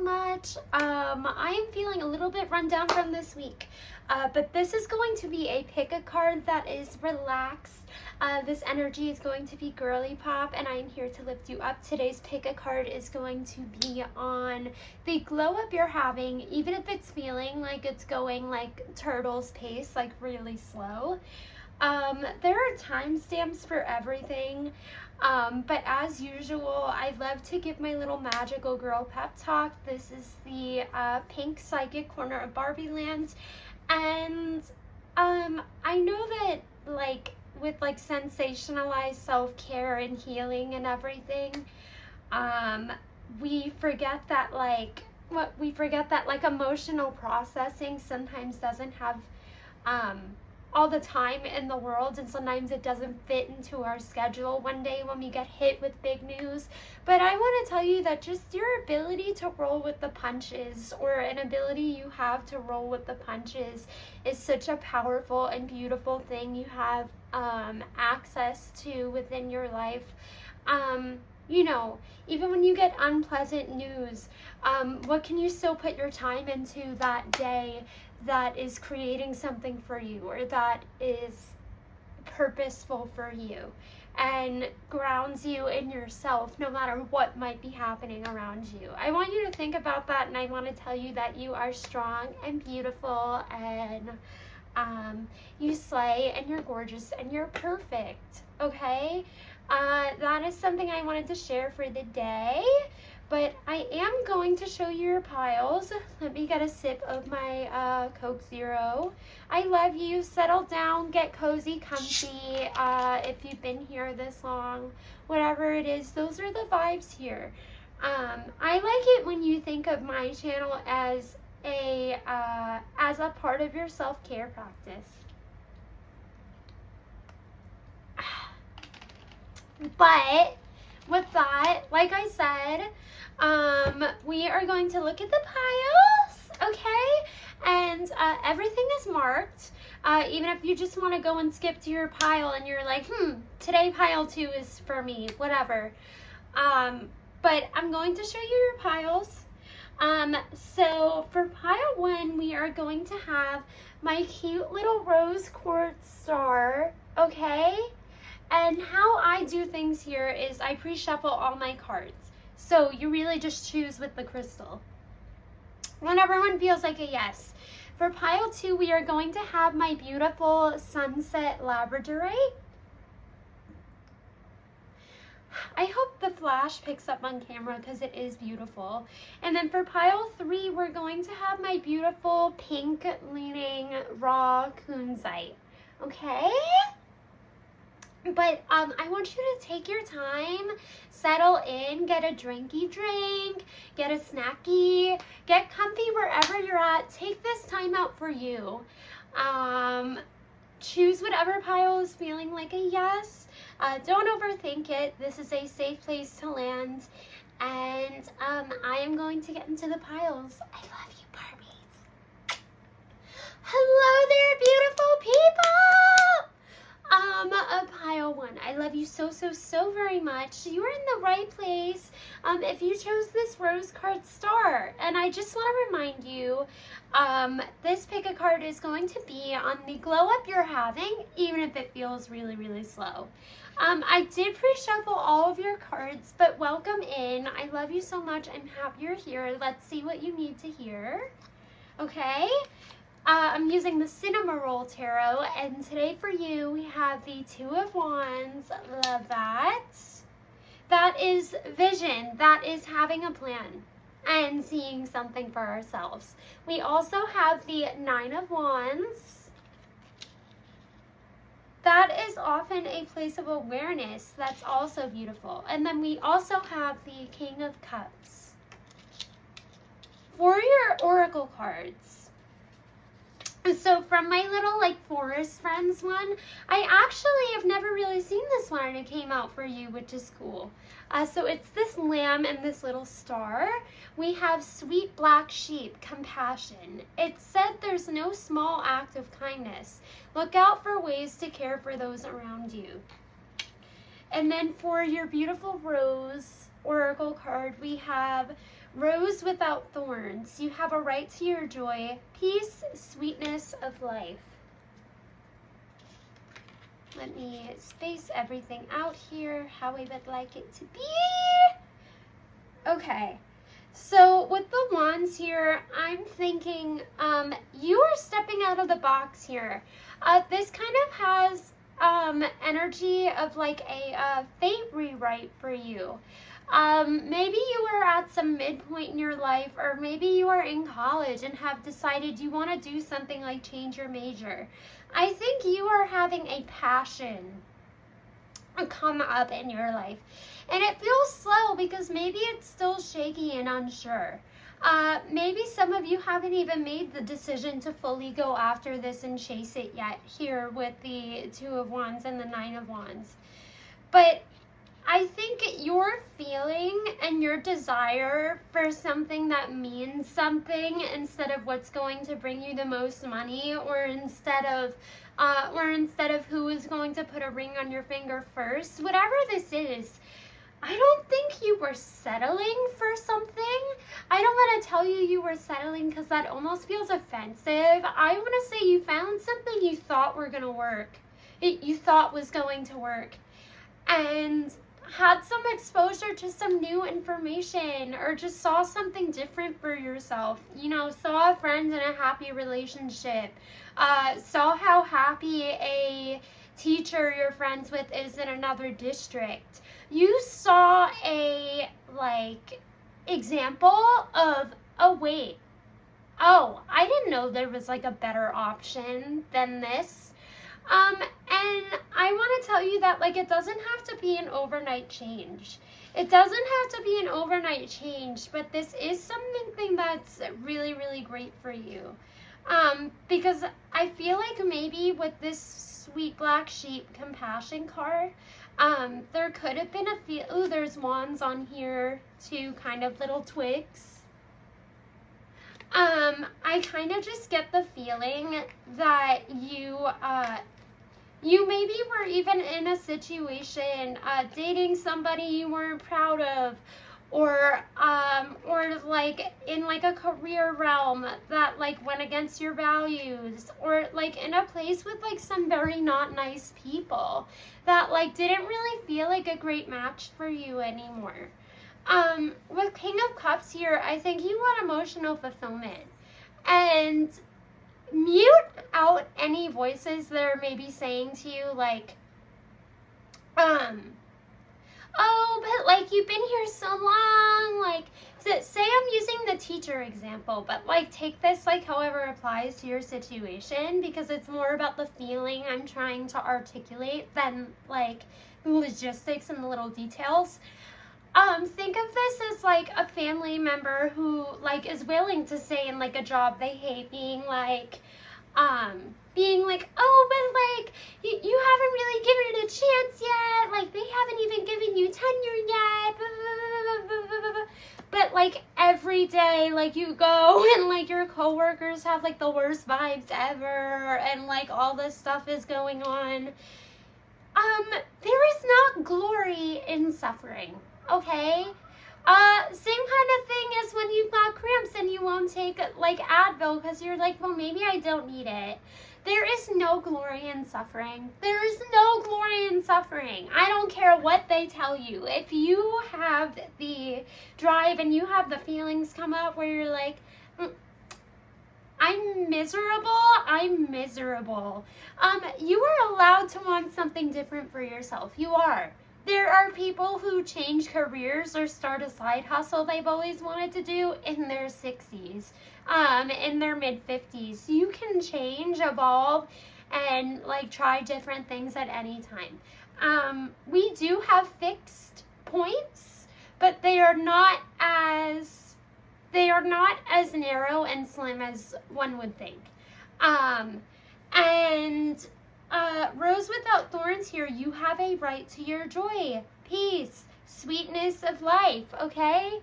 much. I am feeling a little bit run down from this week, but this is going to be a pick a card that is relaxed. This energy is going to be girly pop, and I'm here to lift you up. Today's pick a card is going to be on the glow up you're having, even if it's feeling like it's going like turtle's pace, like really slow. There are timestamps for everything, but as usual, I love to give my little magical girl pep talk. This is the pink psychic corner of Barbie Land, and I know that like with like sensationalized self-care and healing and everything, we forget that like emotional processing sometimes doesn't have all the time in the world, and sometimes it doesn't fit into our schedule one day when we get hit with big news. But I want to tell you that just your ability to roll with the punches, or an ability you have to roll with the punches, is such a powerful and beautiful thing you have access to within your life. You know, even when you get unpleasant news, what can you still put your time into that day that is creating something for you, or that is purposeful for you and grounds you in yourself no matter what might be happening around you? I want you to think about that, and I want to tell you that you are strong and beautiful, and you slay, and you're gorgeous, and you're perfect, okay? That is something I wanted to share for the day. But I am going to show you your piles. Let me get a sip of my Coke Zero. I love you. Settle down. Get cozy, comfy. If you've been here this long, whatever it is, those are the vibes here. I like it when you think of my channel as a part of your self-care practice. But with that, like I said, we are going to look at the piles, okay? And everything is marked. Even if you just want to go and skip to your pile and you're like, today pile 2 is for me, whatever. But I'm going to show you your piles. So for pile 1, we are going to have my cute little rose quartz star, okay? And how I do things here is I pre-shuffle all my cards. So you really just choose with the crystal whenever one feels like a yes. For pile 2, we are going to have my beautiful sunset labradorite. I hope the flash picks up on camera because it is beautiful. And then for pile 3, we're going to have my beautiful pink leaning raw kunzite, okay? But I want you to take your time, settle in, get a drinky drink, get a snacky, get comfy wherever you're at. Take this time out for you. Choose whatever pile is feeling like a yes. Don't overthink it. This is a safe place to land. And I am going to get into the piles. I love you, Barbies. Hello there, beautiful people. Pile 1, I love you so very much. You are in the right place if you chose this rose card star. And I just want to remind you, this pick a card is going to be on the glow up you're having, even if it feels really slow. I did pre-shuffle all of your cards, but welcome in. I love you so much. I'm happy you're here. Let's see what you need to hear. Okay? I'm using the Cinema Roll Tarot, and today for you we have the 2 of Wands. Love that. That is vision. That is having a plan and seeing something for ourselves. We also have the 9 of Wands. That is often a place of awareness. That's also beautiful. And then we also have the King of Cups. For your oracle cards, so from my little like forest friends one, I actually have never really seen this one, and it came out for you, which is cool. So it's this lamb and this little star. We have sweet black sheep, compassion. It said there's no small act of kindness. Look out for ways to care for those around you. And then for your beautiful rose, oracle card, we have Rose without thorns. You have a right to your joy, peace, sweetness of life. Let me space everything out here how I would like it to be. Okay, so with the wands here, I'm thinking you are stepping out of the box here. This kind of has energy of like a fate rewrite for you. Maybe you were at some midpoint in your life, or maybe you are in college and have decided you want to do something like change your major. I think you are having a passion come up in your life, and it feels slow because maybe it's still shaky and unsure. Maybe some of you haven't even made the decision to fully go after this and chase it yet here with the Two of Wands and the Nine of Wands. But I think your feeling and your desire for something that means something instead of what's going to bring you the most money, or instead of who is going to put a ring on your finger first, whatever this is, I don't think you were settling for something. I don't want to tell you were settling because that almost feels offensive. I want to say you found something you thought were going to work. You thought was going to work. And had some exposure to some new information, or just saw something different for yourself. You know, saw a friend in a happy relationship, saw how happy a teacher you're friends with is in another district. You saw a example of, oh wait, oh, I didn't know there was like a better option than this. And I want to tell you that it doesn't have to be an overnight change. It doesn't have to be an overnight change, but this is something that's really, really great for you. Because I feel like maybe with this sweet black sheep compassion card, there could have been there's wands on here too, kind of little twigs. I kind of just get the feeling that you maybe were even in a situation, dating somebody you weren't proud of, or in a career realm that went against your values, or in a place with some very not nice people that didn't really feel like a great match for you anymore. With King of Cups here, I think you want emotional fulfillment. And mute out any voices that are maybe saying to you oh, but you've been here so long, say I'm using the teacher example, but take this however it applies to your situation, because it's more about the feeling I'm trying to articulate than the logistics and the little details. Think of this as a family member who is willing to stay in a job they hate, being oh, but you haven't really given it a chance yet, they haven't even given you tenure yet, but every day you go and your coworkers have the worst vibes ever, and all this stuff is going on. There is not glory in suffering. Okay? Same kind of thing as when you've got cramps and you won't take Advil because you're well, maybe I don't need it. There is no glory in suffering. There is no glory in suffering. I don't care what they tell you. If you have the drive and you have the feelings come up where you're I'm miserable. You are allowed to want something different for yourself. You are. There are people who change careers or start a side hustle they've always wanted to do in their 60s, in their mid-50s. You can change, evolve, and try different things at any time. We do have fixed points, but they are not as narrow and slim as one would think. Rose without thorns here, you have a right to your joy, peace, sweetness of life, okay?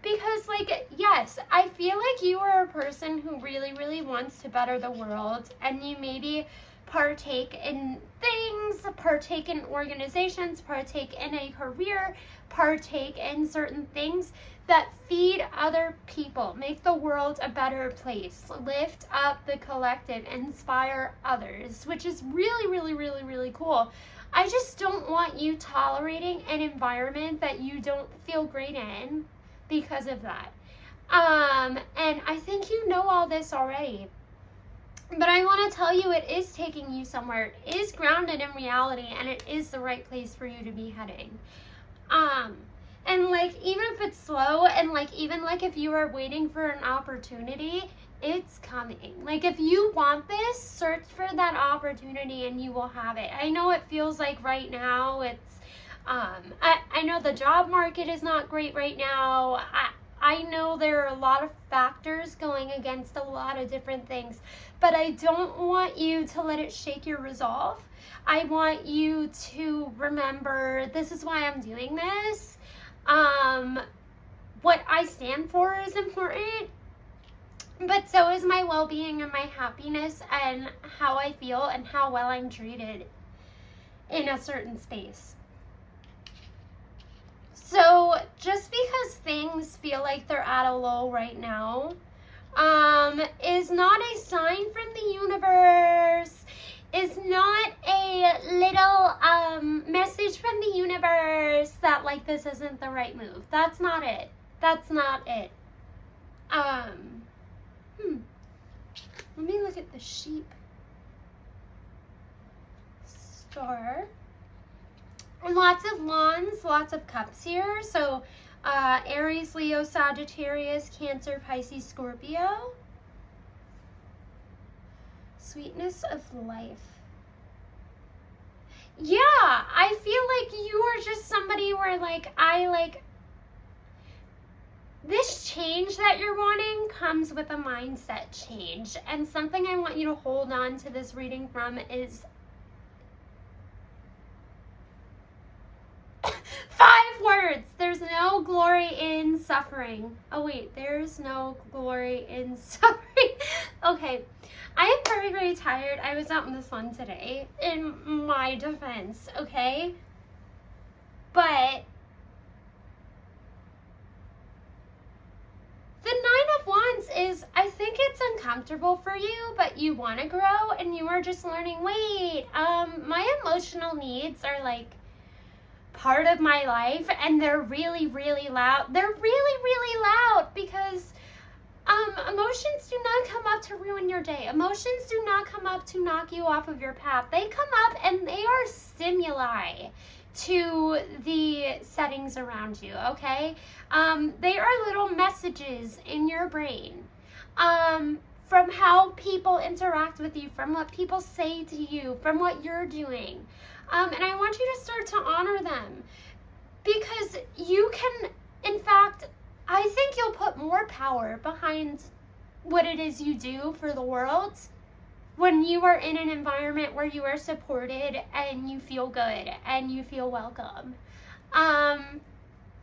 Because yes, I feel you are a person who really, really wants to better the world, and you maybe partake in things, partake in organizations, partake in a career, partake in certain things that feed other people, make the world a better place, lift up the collective, inspire others, which is really, really, really, really cool. I just don't want you tolerating an environment that you don't feel great in because of that. And I think you know all this already. But I want to tell you, it is taking you somewhere. It is grounded in reality, and it is the right place for you to be heading. And like, even if it's slow, and like, even like if you are waiting for an opportunity, it's coming. Like, if you want this, search for that opportunity and you will have it. I know it feels like right now it's, I know the job market is not great right now. I know there are a lot of factors going against a lot of different things, but I don't want you to let it shake your resolve. I want you to remember, this is why I'm doing this. What I stand for is important, but so is my well-being and my happiness and how I feel and how well I'm treated in a certain space. So just because things feel like they're at a low right now, is not a sign from the universe, is not a little message from the universe that like this isn't the right move. That's not it. That's not it. Let me look at the sheep star. Lots of wands, lots of cups here. So Aries, Leo, Sagittarius, Cancer, Pisces, Scorpio. Sweetness of life. Yeah, I feel like you are just somebody where like, this change that you're wanting comes with a mindset change. And something I want you to hold on to this reading from is 5 words. There's no glory in suffering. Oh wait, there's no glory in suffering. Okay, I am very, very tired. I was out in the sun today, in my defense, okay? But the 9 of Wands is, I think it's uncomfortable for you, but you want to grow and you are just learning, wait, my emotional needs are like part of my life, and they're really, really loud. They're really, really loud because emotions do not come up to ruin your day. Emotions do not come up to knock you off of your path. They come up and they are stimuli to the settings around you, okay? They are little messages in your brain from how people interact with you, from what people say to you, from what you're doing. And I want you to start to honor them, because you can, in fact, I think you'll put more power behind what it is you do for the world when you are in an environment where you are supported and you feel good and you feel welcome.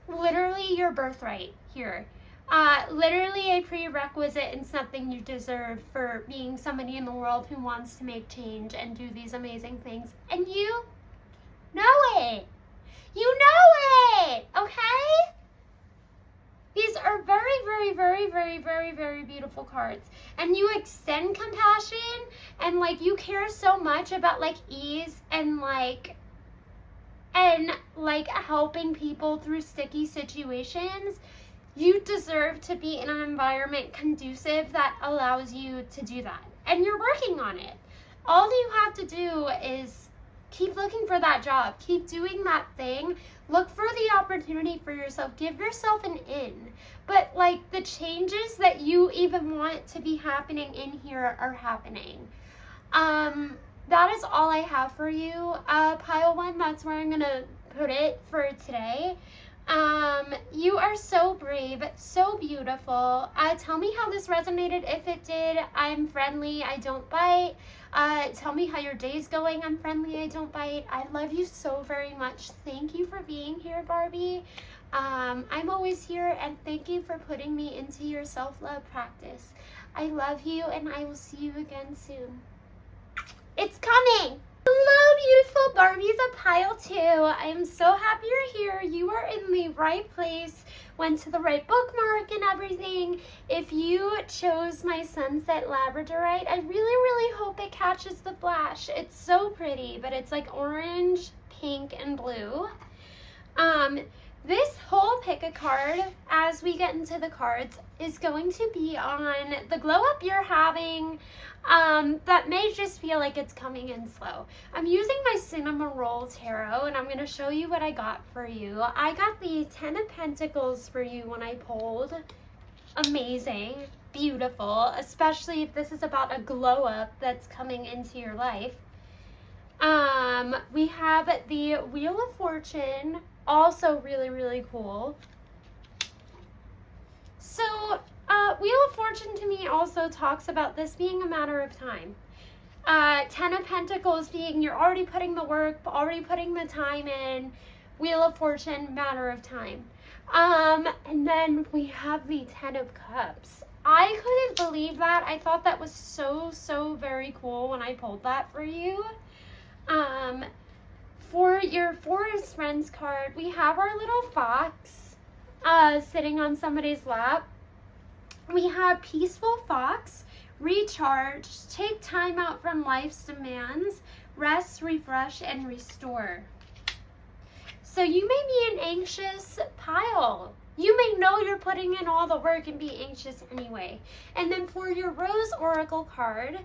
Literally your birthright here. Literally a prerequisite and something you deserve for being somebody in the world who wants to make change and do these amazing things. And you know it. You know it, okay? These are very, very, very, very, very, very beautiful cards. And you extend compassion, and like you care so much about like ease and like helping people through sticky situations. You deserve to be in an environment conducive that allows you to do that. And you're working on it. All you have to do is keep looking for that job. Keep doing that thing. Look for the opportunity for yourself. Give yourself an in. But like the changes that you even want to be happening in here are happening. That is all I have for you. Pile 1, that's where I'm going to put it for today. You are so brave, so beautiful. Tell me how this resonated. If it did, I'm friendly, I don't bite. Tell me how your day's going. I'm friendly, I don't bite. I love you so very much. Thank you for being here, Barbie. I'm always here, and thank you for putting me into your self-love practice. I love you, and I will see you again soon. It's coming. Hello, beautiful Barbies of pile 2. I am so happy you're here. You are in the right place. Went to the right bookmark and everything. If you chose my Sunset Labradorite, I really hope it catches the flash. It's so pretty, but it's like orange, pink, and blue. This whole pick a card, as we get into the cards, is going to be on the glow up you're having that may just feel like it's coming in slow. I'm using my Cinnamon Roll Tarot, and I'm going to show you what I got for you. I got the 10 of Pentacles for you when I pulled. Amazing, beautiful, especially if this is about a glow up that's coming into your life. We have the Wheel of Fortune, also really cool. So, Wheel of Fortune to me also talks about this being a matter of time. 10 of Pentacles being you're already putting the work, already putting the time in. Wheel of Fortune, matter of time. And then we have the 10 of Cups. I couldn't believe that. I thought that was so very cool when I pulled that for you. For your Forest Friends card, we have our little fox sitting on somebody's lap. We have Peaceful Fox, Recharge, Take Time Out from Life's Demands, Rest, Refresh, and Restore. So you may be an anxious pile. You may know you're putting in all the work and be anxious anyway. And then for your Rose Oracle card,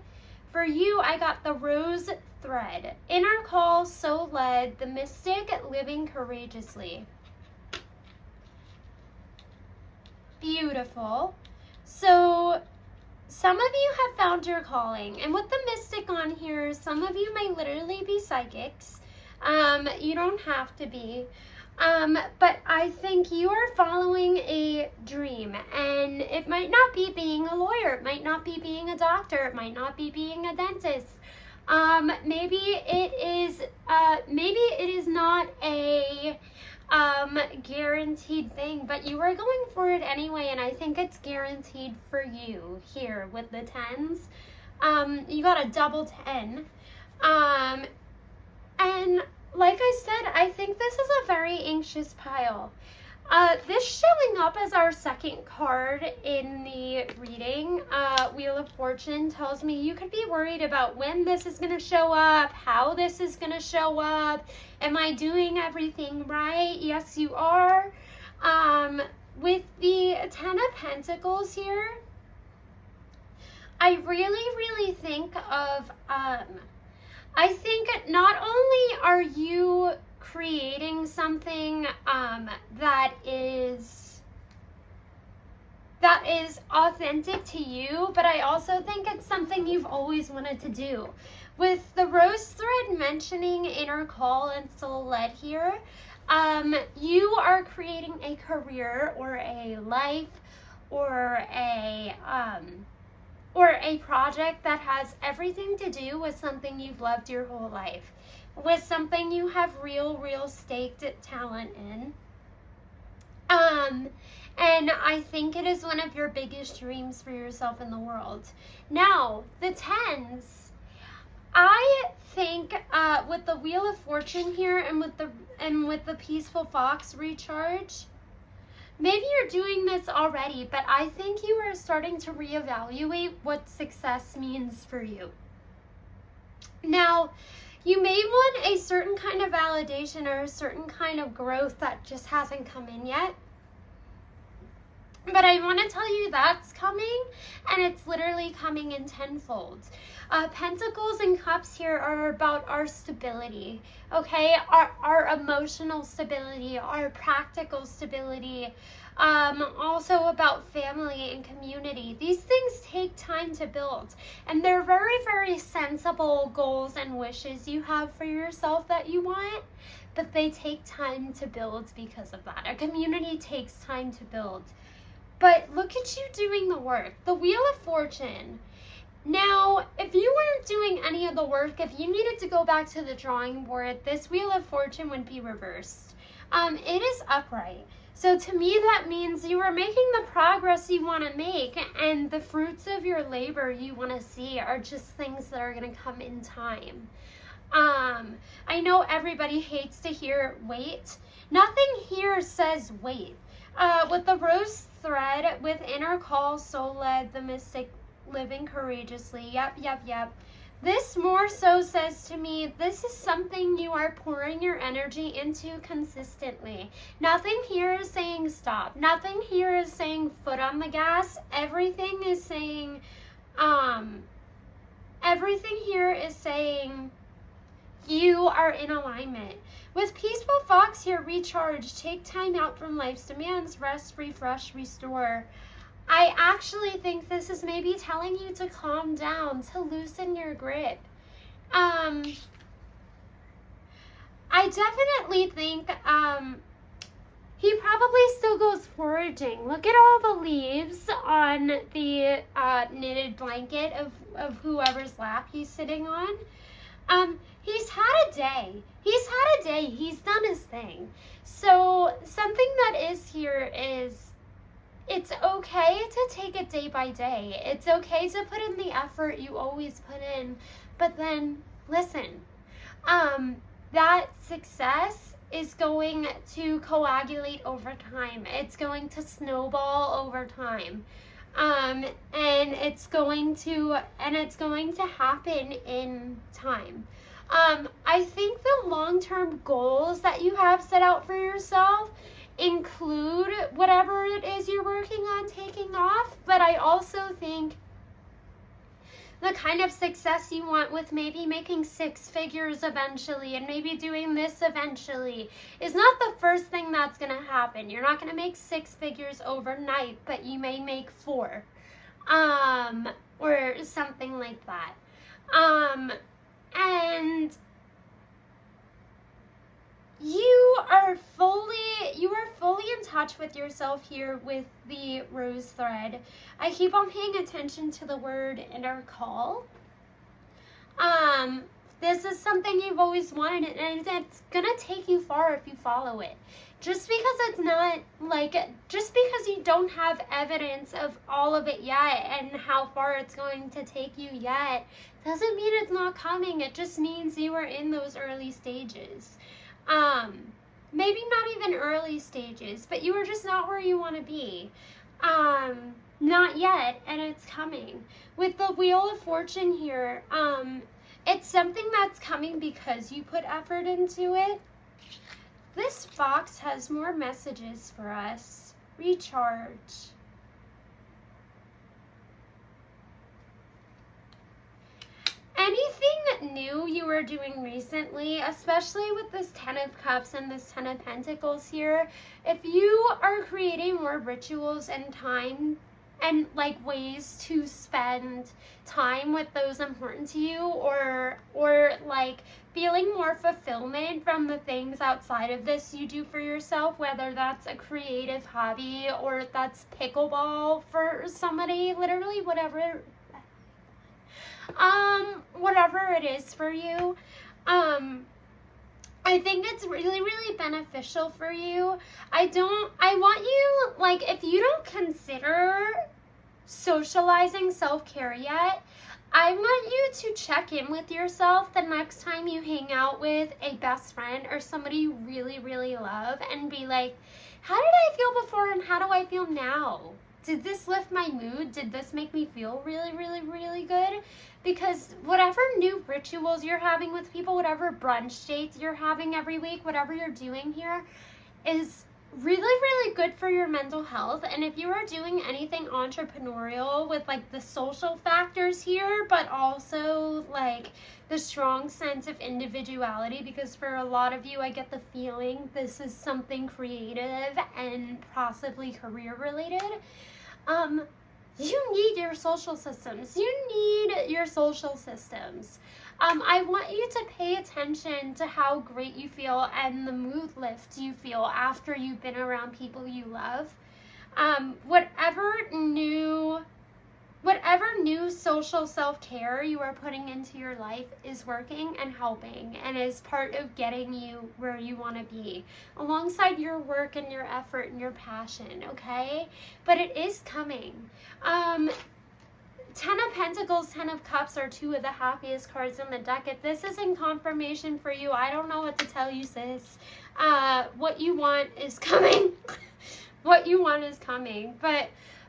for you, I got the Rose Thread. Inner Call, So Led, the Mystic, Living Courageously. Beautiful. So, some of you have found your calling. And with the Mystic on here, some of you may literally be psychics. You don't have to be. But I think you are following a dream, and it might not be being a lawyer, it might not be being a doctor, it might not be being a dentist. Maybe it is not a guaranteed thing, but you are going for it anyway, and I think it's guaranteed for you here with the 10s. You got a double 10. And like I said, I think this is a very anxious pile. This showing up as our second card in the reading, Wheel of Fortune, tells me you could be worried about when this is going to show up, how this is going to show up. Am I doing everything right? Yes, you are. With the 10 of Pentacles here, I really think of, I think not only are you creating something that is authentic to you, but I also think it's something you've always wanted to do. With the Rose Thread mentioning Inner Call and Soul Led here, you are creating a career or a life or a project that has everything to do with something you've loved your whole life, with something you have real staked talent in. And I think it is one of your biggest dreams for yourself in the world. Now, the 10s, I think with the Wheel of Fortune here and with the Peaceful Fox Recharge, maybe you're doing this already, but I think you are starting to reevaluate what success means for you. Now, you may want a certain kind of validation or a certain kind of growth that just hasn't come in yet. But I want to tell you that's coming, and it's literally coming in tenfold. Pentacles and Cups here are about our stability, okay? Our emotional stability, our practical stability, also about family and community. These things take time to build, and they're very sensible goals and wishes you have for yourself that you want, but they take time to build because of that. A community takes time to build. But look at you doing the work. The Wheel of Fortune. Now, if you weren't doing any of the work, if you needed to go back to the drawing board, this Wheel of Fortune would be reversed. It is upright. So to me, that means you are making the progress you want to make, and the fruits of your labor you want to see are just things that are going to come in time. I know everybody hates to hear wait. Nothing here says wait. With the rose thread, with inner call, soul led, the mystic living courageously. Yep. This more so says to me, this is something you are pouring your energy into consistently. Nothing here is saying stop. Nothing here is saying foot on the gas. Everything is saying, everything here is saying you are in alignment. With Peaceful Fox here, recharge, take time out from life's demands, rest, refresh, restore. I actually think this is maybe telling you to calm down, to loosen your grip. I definitely think he probably still goes foraging. Look at all the leaves on the knitted blanket of whoever's lap he's sitting on. He's had a day. He's done his thing. So something that is here is, it's okay to take it day by day. It's okay to put in the effort you always put in. But then, listen, that success is going to coagulate over time. It's going to snowball over time. And it's going to happen in time. I think the long-term goals that you have set out for yourself include whatever it is you're working on taking off, but I also think the kind of success you want with maybe making 6 figures eventually and maybe doing this eventually is not the first thing that's going to happen. You're not going to make 6 figures overnight, but you may make 4, or something like that. And you are fully in touch with yourself here with the rose thread. I keep on paying attention to the word inner call. This is something you've always wanted, and it's gonna take you far if you follow it. Just because you don't have evidence of all of it yet and how far it's going to take you yet, doesn't mean it's not coming. It just means you are in those early stages. Maybe not even early stages, but you are just not where you want to be. Not yet, and it's coming. With the Wheel of Fortune here, it's something that's coming because you put effort into it. This fox has more messages for us. Recharge. Anything new you are doing recently, especially with this 10 of Cups and this 10 of Pentacles here, if you are creating more rituals and time and like ways to spend time with those important to you, or like feeling more fulfillment from the things outside of this you do for yourself, whether that's a creative hobby or that's pickleball for somebody, literally whatever it is for you, I think it's really, really beneficial for you. I want you, like, if you don't consider socializing self-care yet, I want you to check in with yourself the next time you hang out with a best friend or somebody you really, really love and be like, how did I feel before and how do I feel now? Did this lift my mood? Did this make me feel really, really, really good? Because whatever new rituals you're having with people, whatever brunch dates you're having every week, whatever you're doing here is really, really good for your mental health. And if you are doing anything entrepreneurial with like the social factors here, but also like the strong sense of individuality, because for a lot of you, I get the feeling this is something creative and possibly career related. You need your social systems. I want you to pay attention to how great you feel and the mood lift you feel after you've been around people you love. Whatever whatever new social self-care you are putting into your life is working and helping and is part of getting you where you want to be, alongside your work and your effort and your passion, okay? But it is coming. 10 of Pentacles, 10 of Cups are two of the happiest cards in the deck. If this isn't confirmation for you, I don't know what to tell you, sis. What you want is coming. What you want is coming. But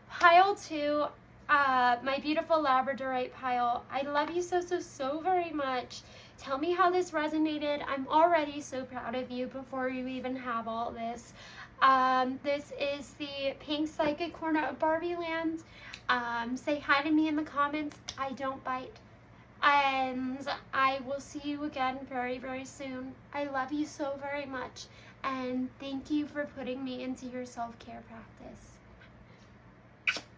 pile 2, my beautiful Labradorite pile, I love you so, so, so very much. Tell me how this resonated. I'm already so proud of you before you even have all this. This is the pink psychic corner of Barbie Land. Say hi to me in the comments. I don't bite. And I will see you again very, very soon. I love you so very much. And thank you for putting me into your self-care practice.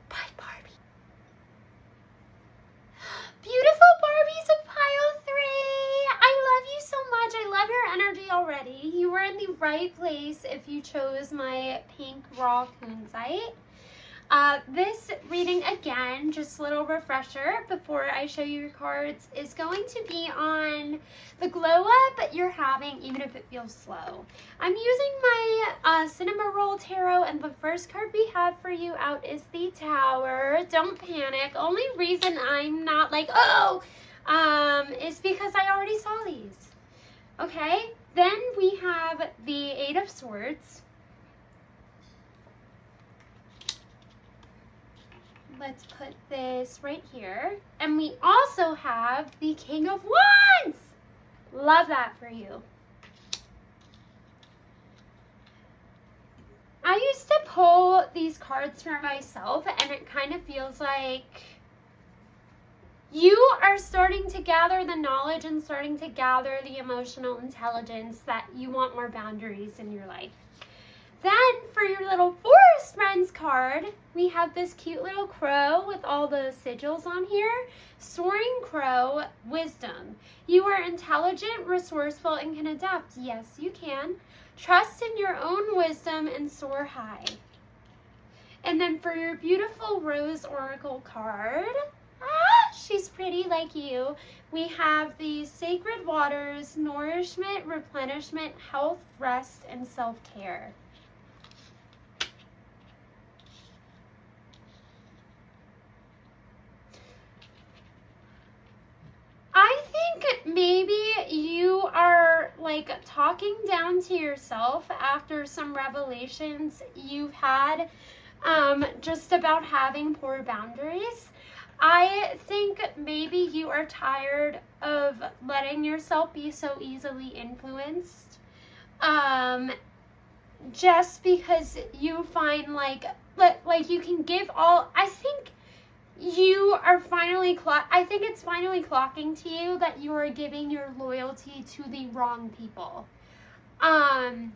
Bye, Barbie. Beautiful Barbies of pile 3. I love you so much. I love your energy already. You were in the right place if you chose my pink raw kunzite. This reading, again, just a little refresher before I show you your cards, is going to be on the glow up you're having even if it feels slow. I'm using my Cinema Roll Tarot, and the first card we have for you out is the Tower. Don't panic. Only reason I'm not like, oh, is because I already saw these. Okay? Then we have the Eight of Swords. Let's put this right here. And we also have the King of Wands. Love that for you. I used to pull these cards for myself, and it kind of feels like you are starting to gather the knowledge and starting to gather the emotional intelligence that you want more boundaries in your life. Then for your little Forest Friends card, we have this cute little crow with all the sigils on here. Soaring Crow, Wisdom. You are intelligent, resourceful, and can adapt. Yes, you can. Trust in your own wisdom and soar high. And then for your beautiful Rose Oracle card, she's pretty like you. We have the Sacred Waters, Nourishment, Replenishment, Health, Rest, and Self-Care. I think maybe you are like talking down to yourself after some revelations you've had just about having poor boundaries. I think maybe you are tired of letting yourself be so easily influenced. Just because you find like you can give all, I think you are finally, I think it's finally clocking to you that you are giving your loyalty to the wrong people. And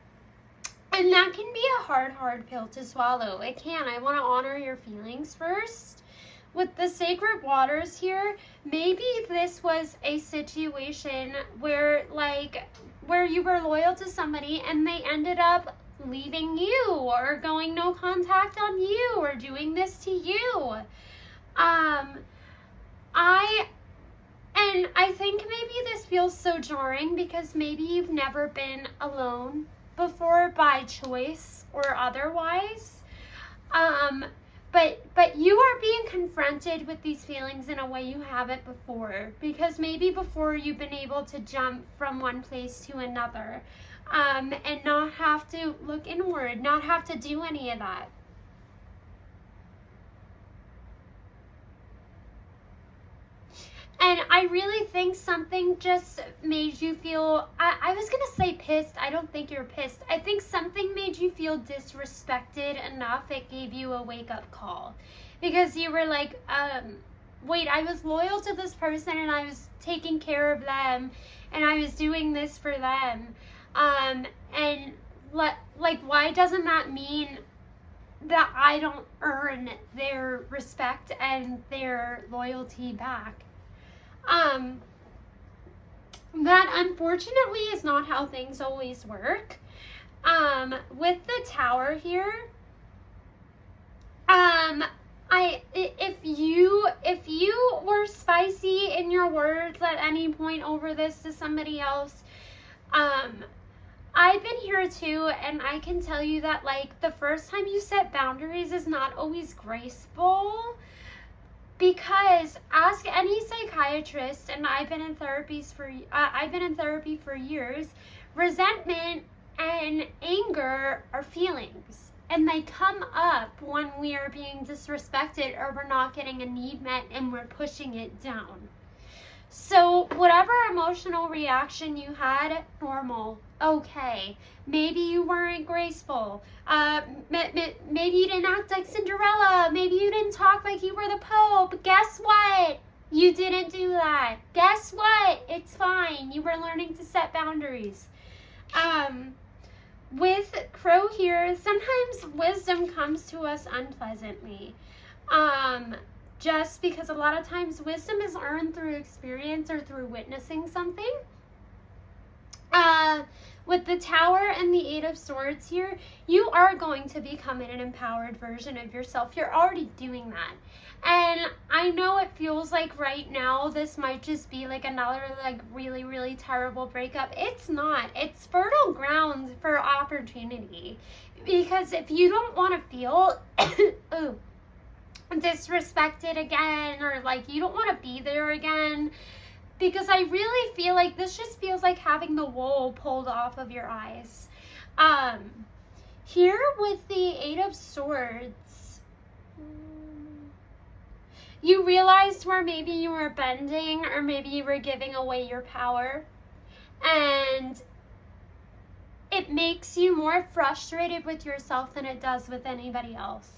that can be a hard pill to swallow. It can. I want to honor your feelings first. With the Sacred Waters here, maybe this was a situation where you were loyal to somebody and they ended up leaving you or going no contact on you or doing this to you. I think maybe this feels so jarring because maybe you've never been alone before by choice or otherwise. But you are being confronted with these feelings in a way you haven't before, because maybe before you've been able to jump from one place to another, and not have to look inward, not have to do any of that. And I really think something just made you feel, I was going to say pissed. I don't think you're pissed. I think something made you feel disrespected enough it gave you a wake-up call. Because you were like, wait, I was loyal to this person and I was taking care of them and I was doing this for them. Why doesn't that mean that I don't earn their respect and their loyalty back? That unfortunately is not how things always work. With the Tower here, if you were spicy in your words at any point over this to somebody else, I've been here too, and I can tell you that, like, the first time you set boundaries is not always graceful, because ask any psychiatrist, and I've been in therapy for years. Resentment and anger are feelings, and they come up when we are being disrespected or we're not getting a need met and we're pushing it down. So whatever emotional reaction you had, normal, okay. Maybe you weren't graceful. Maybe you didn't act like Cinderella. Maybe you didn't talk like you were the Pope. Guess what? You didn't do that. Guess what? It's fine. You were learning to set boundaries. With Crow here, sometimes wisdom comes to us unpleasantly. Just because a lot of times wisdom is earned through experience or through witnessing something. With the Tower and the Eight of Swords here, you are going to become an empowered version of yourself. You're already doing that. And I know it feels like right now this might just be like another like really, really terrible breakup. It's not. It's fertile ground for opportunity. Because if you don't want to feel disrespected again, or like you don't want to be there again, because I really feel like this just feels like having the wool pulled off of your eyes. Here with the Eight of Swords, you realized where maybe you were bending, or maybe you were giving away your power, and it makes you more frustrated with yourself than it does with anybody else.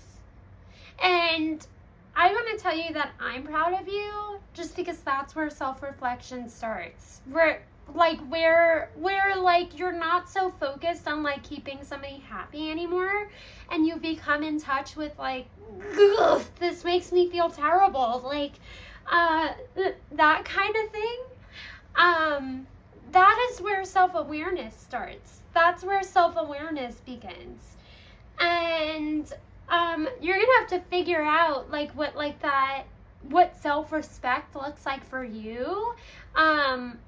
And I want to tell you that I'm proud of you, just because that's where self-reflection starts. Where like you're not so focused on like keeping somebody happy anymore, and you become in touch with like, this makes me feel terrible, like that kind of thing. That is where self-awareness starts. That's where self-awareness begins. And you're gonna have to figure out like what self-respect looks like for you,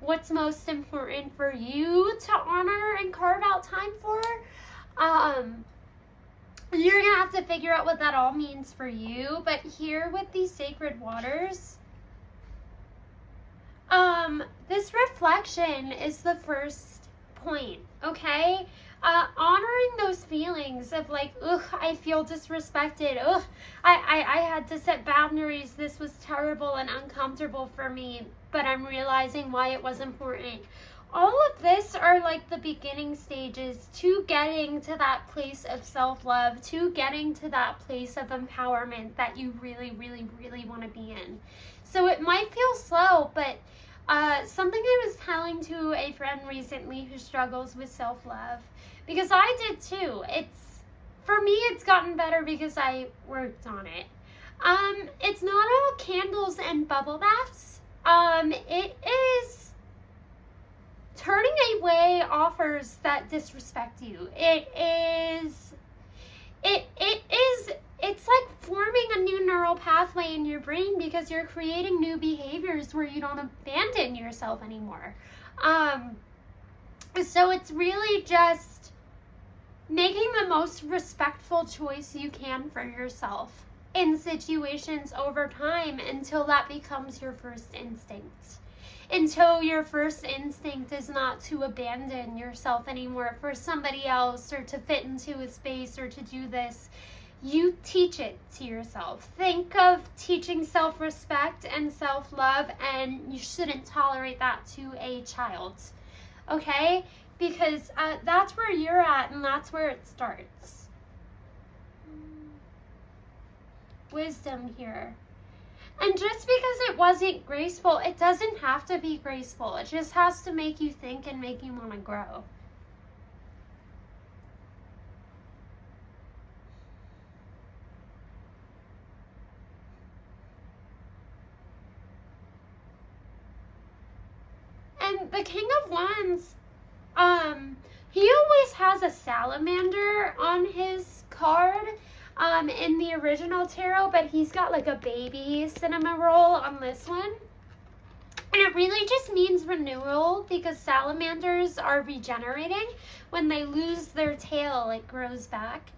what's most important for you to honor and carve out time for. You're gonna have to figure out what that all means for you. But here with these sacred waters, this reflection is the first point, okay? Honoring those feelings of like, I feel disrespected. I had to set boundaries. This was terrible and uncomfortable for me, but I'm realizing why it was important. All of this are like the beginning stages to getting to that place of self-love, to getting to that place of empowerment that you really, really, really want to be in. So it might feel slow, but something I was telling to a friend recently who struggles with self-love, because I did too. For me, it's gotten better because I worked on it. It's not all candles and bubble baths. It is turning away offers that disrespect you. It's like forming a new neural pathway in your brain, because you're creating new behaviors where you don't abandon yourself anymore. So it's really just making the most respectful choice you can for yourself in situations over time, until that becomes your first instinct. Until your first instinct is not to abandon yourself anymore for somebody else, or to fit into a space, or to do this. You teach it to yourself. Think of teaching self-respect and self-love, and you shouldn't tolerate that to a child, okay? Because that's where you're at, and that's where it starts. Wisdom here. And just because it wasn't graceful, it doesn't have to be graceful. It just has to make you think and make you want to grow. And the King of Wands, he always has a salamander on his card. in the original tarot, but he's got like a baby cinema roll on this one. And it really just means renewal, because salamanders are regenerating. When they lose their tail, it grows back.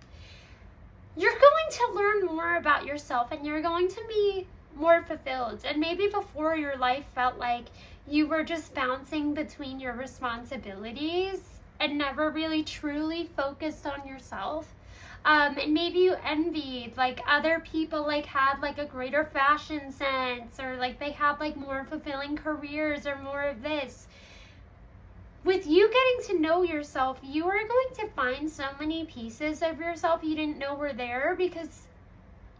You're going to learn more about yourself, and you're going to be more fulfilled. And maybe before, your life felt like you were just bouncing between your responsibilities and never really truly focused on yourself. And maybe you envied like other people like had like a greater fashion sense, or like they had like more fulfilling careers or more of this. With you getting to know yourself, you are going to find so many pieces of yourself you didn't know were there, because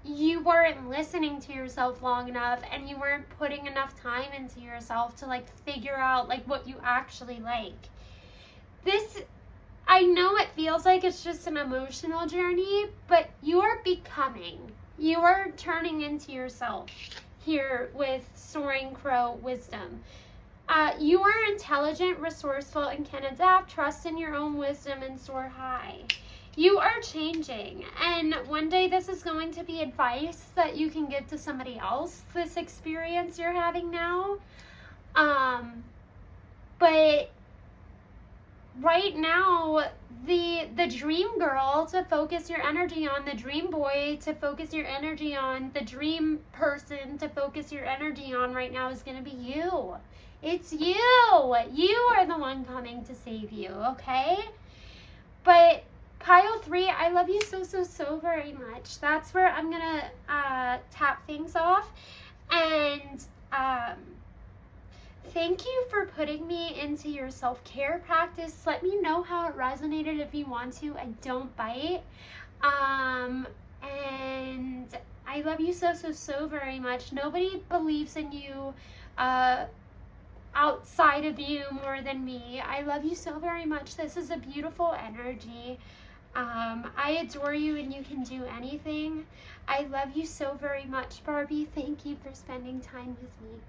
you weren't listening to yourself long enough, and you weren't putting enough time into yourself to like figure out like what you actually like. This, I know it feels like it's just an emotional journey, but you are becoming. You are turning into yourself here with Soaring Crow Wisdom. You are intelligent, resourceful, and can adapt. Trust in your own wisdom and soar high. You are changing, and one day this is going to be advice that you can give to somebody else, this experience you're having now. But right now, the dream girl to focus your energy on, the dream boy to focus your energy on, the dream person to focus your energy on right now is going to be you. It's you. You are the one coming to save you, okay? But pile 3, I love you so very much. That's where I'm going to tap things off. And thank you for putting me into your self-care practice. Let me know how it resonated if you want to. I don't bite. And I love you so very much. Nobody believes in you outside of you more than me. I love you so very much. This is a beautiful energy. I adore you, and you can do anything. I love you so very much, Barbie. Thank you for spending time with me.